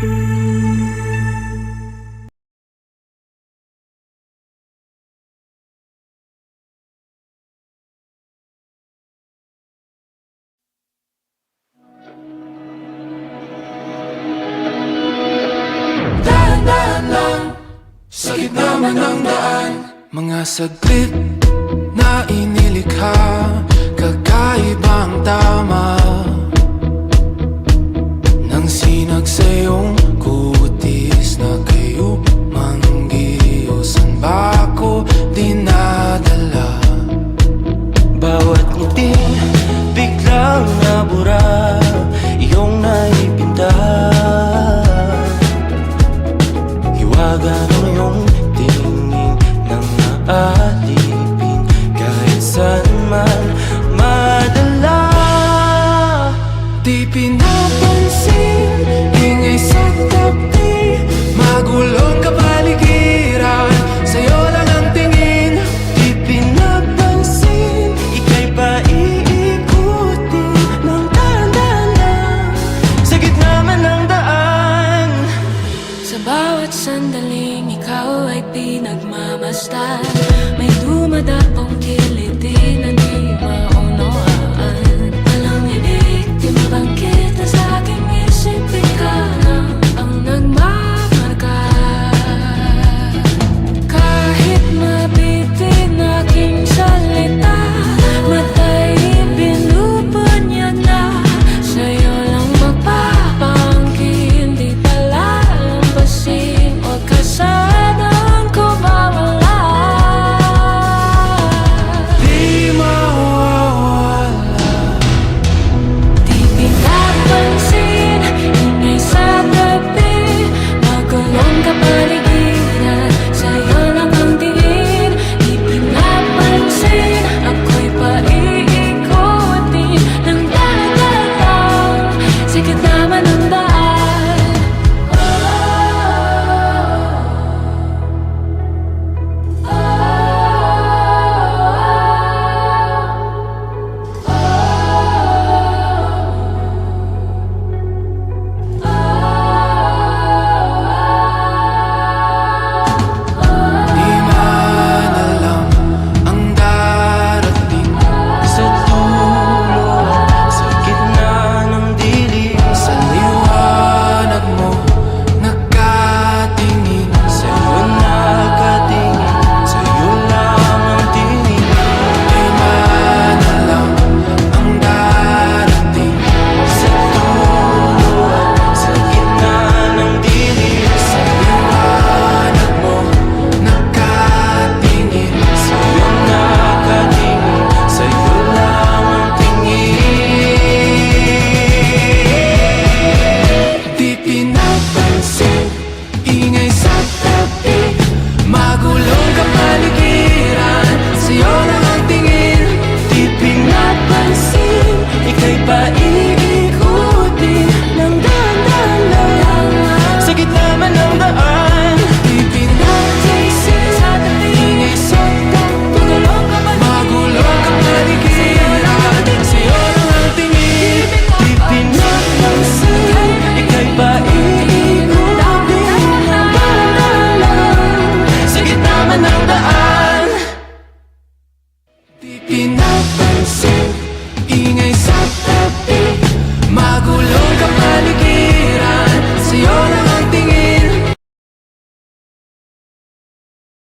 Dahan-dahan lang sa gitna man ng daan, mga saglit na inilikha, kakaibang tama nang sinag sa iyong kutis na kayo manggiyosan ba ako dinadala? Bawat ngiting biglang nabura, iyong naipinta. Hiwaga ng iyong tingin nang naalipin, kahit saan man madala. Di pinapansin, ingay sa tabi, magulong kapaligiran, sa'yo lang ang tingin. Di pinapansin, ika'y paiikutin ng dahan-dahan lang, sa gitna man ng daan. Sa bawat sandaling ikaw ay pinagmamasdan,